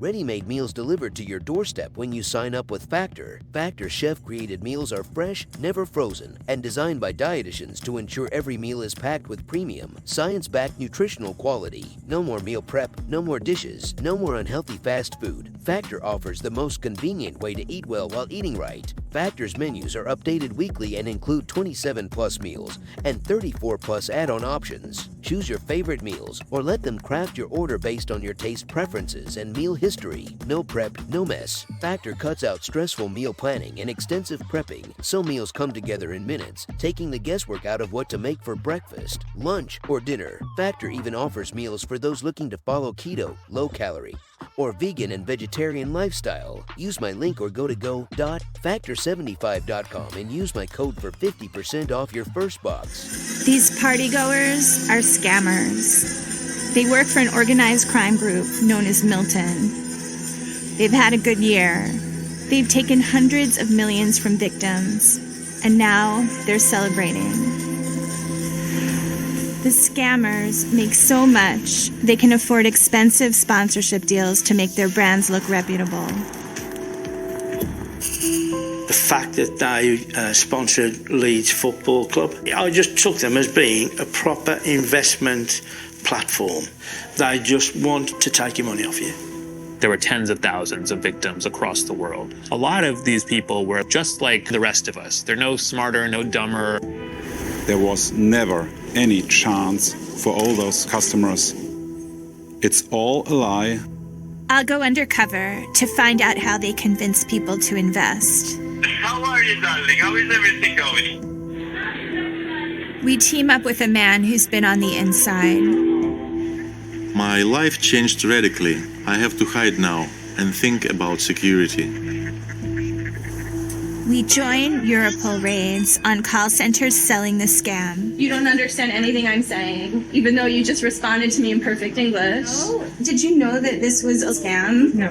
ready-made meals delivered to your doorstep when you sign up with Factor. Factor chef-created meals are fresh, never frozen, and designed by dietitians to ensure every meal is packed with premium, science-backed nutritional quality. No more meal prep, no more dishes, no more unhealthy fast food. Factor offers the most convenient way to eat well while eating right. Factor's menus are updated weekly and include 27-plus meals and 34-plus add-on options. Choose your favorite meals or let them craft your order based on your taste preferences and meal history. No prep, no mess. Factor cuts out stressful meal planning and extensive prepping, so meals come together in minutes, taking the guesswork out of what to make for breakfast, lunch, or dinner. Factor even offers meals for those looking to follow keto, low-calorie, or vegan and vegetarian lifestyle. Use my link or go to go.factor75.com and use my code for 50% off your first box. These partygoers are scammers. They work for an organized crime group known as Milton. They've had a good year. They've taken hundreds of millions from victims, and now they're celebrating. The scammers make so much, they can afford expensive sponsorship deals to make their brands look reputable. The fact that they sponsored Leeds Football Club, I just took them as being a proper investment platform. They just want to take your money off you. There were tens of thousands of victims across the world. A lot of these people were just like the rest of us. They're no smarter, no dumber. There was never any chance for all those customers. It's all a lie. I'll go undercover to find out how they convince people to invest. How are you, darling? How is everything going? We team up with a man who's been on the inside. My life changed radically. I have to hide now and think about security. We join Europol raids on call centers selling the scam. You don't understand anything I'm saying, even though you just responded to me in perfect English. Oh, did you know that this was a scam? No.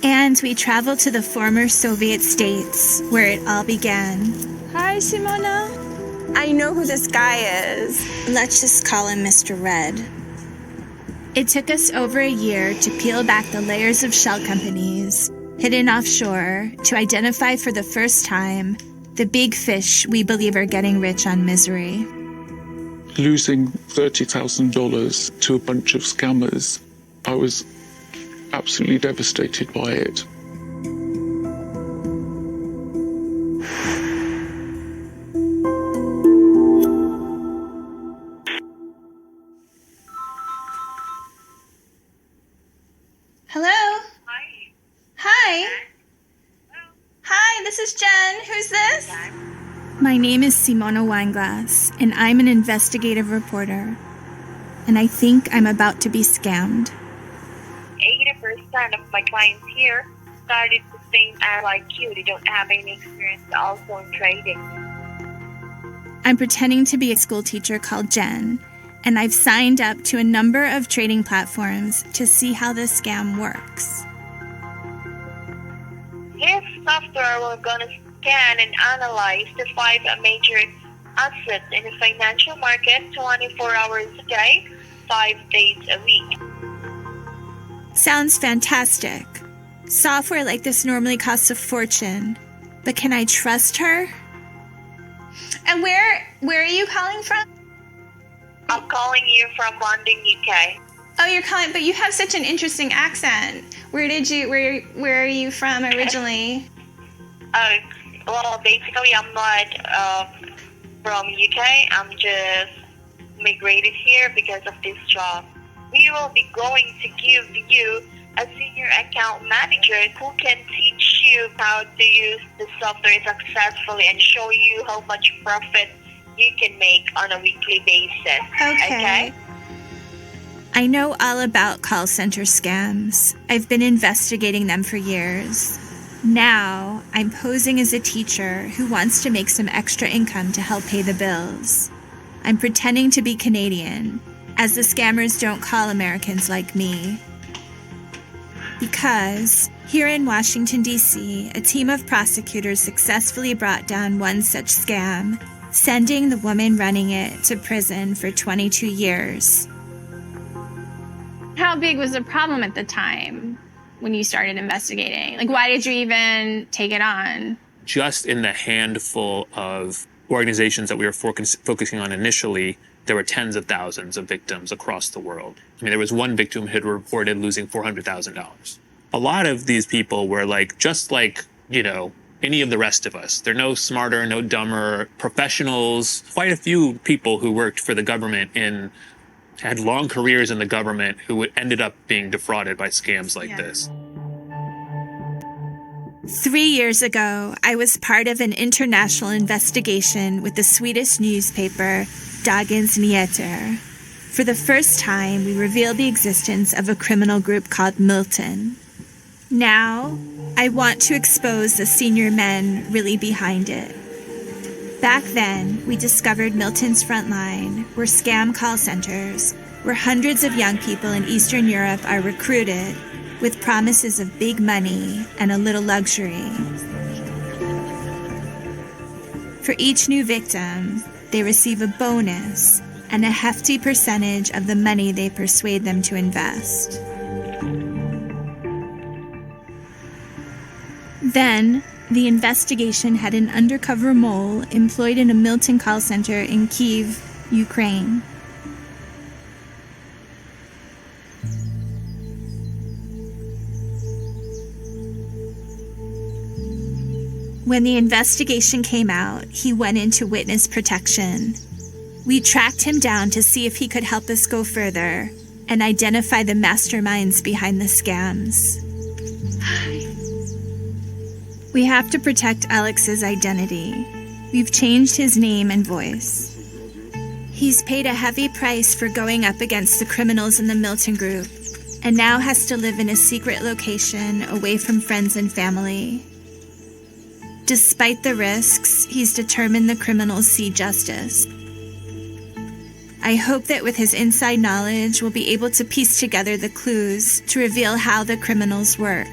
And we travel to the former Soviet states, where it all began. Hi, Simona. I know who this guy is. Let's just call him Mr. Red. It took us over a year to peel back the layers of shell companies hidden offshore to identify for the first time the big fish we believe are getting rich on misery. Losing $30,000 to a bunch of scammers, I was absolutely devastated by it. Hello? Hi. Hi, this is Jen. Who's this? My name is Simona Weinglass, and I'm an investigative reporter. And I think I'm about to be scammed. 80% of my clients here started the same as like you. They don't have any experience also in trading. I'm pretending to be a school teacher called Jen, and I've signed up to a number of trading platforms to see how this scam works. This software will gonna scan and analyze the 5 major assets in the financial market 24 hours a day, 5 days a week. Sounds fantastic. Software like this normally costs a fortune, but can I trust her? And where are you calling from? I'm calling you from London, UK. Oh, you're calling, but you have such an interesting accent. Where are you from originally? Well, basically, I'm not from UK. I'm just migrated here because of this job. We will be going to give you a senior account manager who can teach you how to use the software successfully and show you how much profit you can make on a weekly basis. Okay? I know all about call center scams. I've been investigating them for years. Now, I'm posing as a teacher who wants to make some extra income to help pay the bills. I'm pretending to be Canadian, as the scammers don't call Americans like me. Because here in Washington, D.C., a team of prosecutors successfully brought down one such scam, sending the woman running it to prison for 22 years. How big was the problem at the time? when you started investigating? Like, why did you even take it on? Just in the handful of organizations that we were focusing on initially, there were tens of thousands of victims across the world. I mean, there was one victim who had reported losing $400,000. A lot of these people were just like, any of the rest of us. They're no smarter, no dumber, professionals. Quite a few people who worked for the government had long careers in the government who ended up being defrauded by scams like this. 3 years ago, I was part of an international investigation with the Swedish newspaper Dagens Nyheter. For the first time, we revealed the existence of a criminal group called Milton. Now, I want to expose the senior men really behind it. Back then, we discovered Milton's front line were scam call centers, where hundreds of young people in Eastern Europe are recruited with promises of big money and a little luxury. For each new victim, they receive a bonus and a hefty percentage of the money they persuade them to invest. Then, the investigation had an undercover mole employed in a Milton call center in Kyiv, Ukraine. When the investigation came out, he went into witness protection. We tracked him down to see if he could help us go further and identify the masterminds behind the scams. We have to protect Alex's identity. We've changed his name and voice. He's paid a heavy price for going up against the criminals in the Milton Group, and now has to live in a secret location away from friends and family. Despite the risks, he's determined the criminals see justice. I hope that with his inside knowledge, we'll be able to piece together the clues to reveal how the criminals work.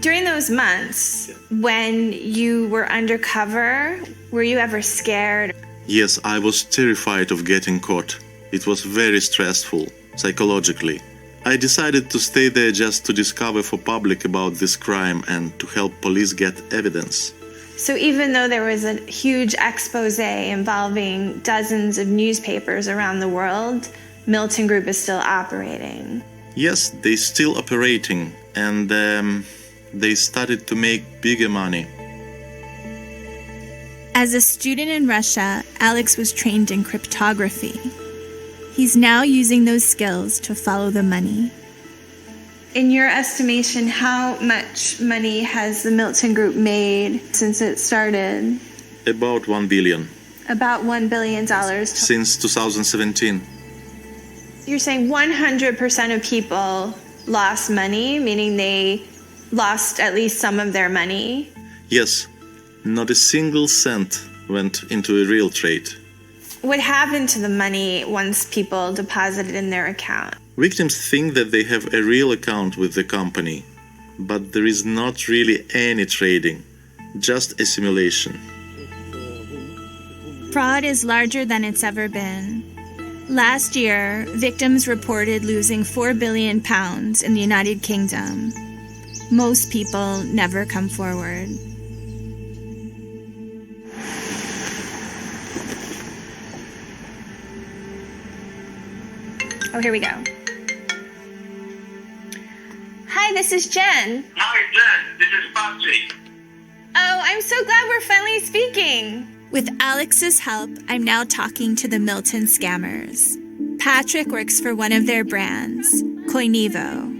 During those months, when you were undercover, were you ever scared? Yes, I was terrified of getting caught. It was very stressful, psychologically. I decided to stay there just to discover for public about this crime and to help police get evidence. So even though there was a huge expose involving dozens of newspapers around the world, Milton Group is still operating? Yes, they're still operating, and they started to make bigger money. As a student in Russia, Alex was trained in cryptography. He's now using those skills to follow the money. In your estimation, how much money has the Milton Group made since it started? About $1 billion. About $1 billion. Since 2017. You're saying 100% of people lost money, meaning they lost at least some of their money? Yes. Not a single cent went into a real trade. What happened to the money once people deposited in their account? Victims think that they have a real account with the company, but there is not really any trading, just a simulation. Fraud is larger than it's ever been. Last year, victims reported losing £4 billion in the United Kingdom. Most people never come forward. Oh, here we go. Hi, this is Jen. Hi, Jen. This is Patrick. Oh, I'm so glad we're finally speaking. With Alex's help, I'm now talking to the Milton scammers. Patrick works for one of their brands, Koinivo.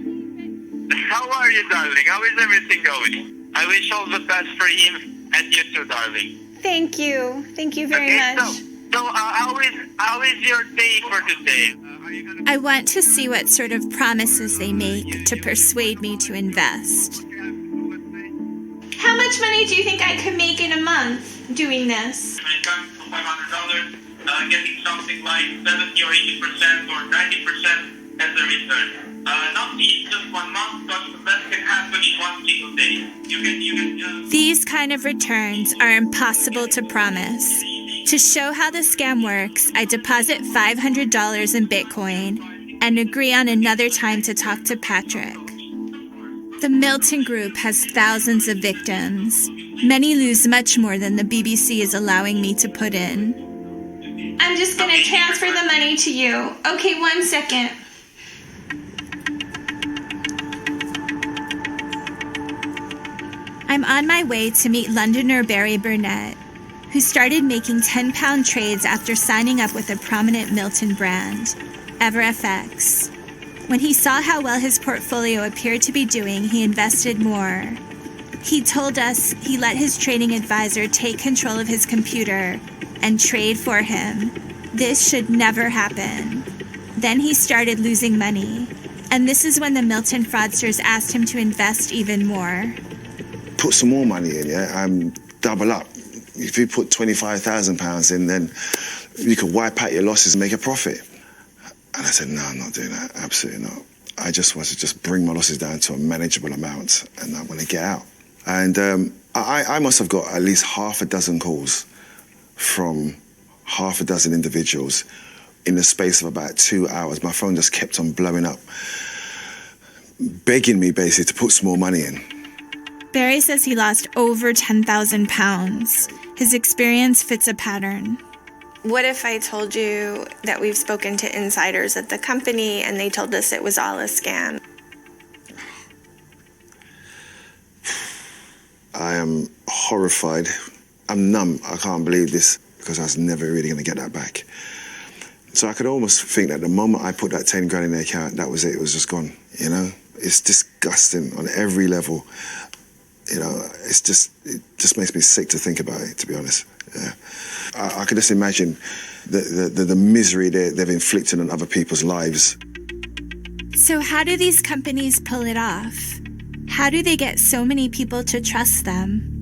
How are you, darling? How is everything going? I wish all the best for him and you too, darling. Thank you. Thank you very much. So how is your day for today? I want to see what sort of promises they make to persuade me to invest. How much money do you think I could make in a month doing this? When it comes to $500, getting something like 70 or 80% or 90% as a return. Not in just 1 month, but the best can happen in 1 single day. You can These kind of returns are impossible to promise. To show how the scam works, I deposit $500 in Bitcoin and agree on another time to talk to Patrick. The Milton Group has thousands of victims. Many lose much more than the BBC is allowing me to put in. I'm just going to transfer the money to you. Okay, 1 second. I'm on my way to meet Londoner Barry Burnett, who started making 10-pound trades after signing up with a prominent Milton brand, EverFX. When he saw how well his portfolio appeared to be doing, he invested more. He told us he let his trading advisor take control of his computer and trade for him. This should never happen. Then he started losing money. And this is when the Milton fraudsters asked him to invest even more. Put some more money in, yeah? Double up. If you put £25,000 in, then you could wipe out your losses and make a profit. And I said, no, I'm not doing that. Absolutely not. I just want to just bring my losses down to a manageable amount, and I want to get out. And I must have got at least half a dozen calls from half a dozen individuals in the space of about 2 hours. My phone just kept on blowing up, begging me basically to put some more money in. Barry says he lost over 10,000 pounds. His experience fits a pattern. What if I told you that we've spoken to insiders at the company and they told us it was all a scam? I am horrified. I'm numb. I can't believe this because I was never really going to get that back. So I could almost think that the moment I put that 10 grand in the account, that was it. It was just gone, you know? It's disgusting on every level. You know, it just makes me sick to think about it, to be honest. Yeah. I can just imagine the misery they've inflicted on other people's lives. So how do these companies pull it off? How do they get so many people to trust them?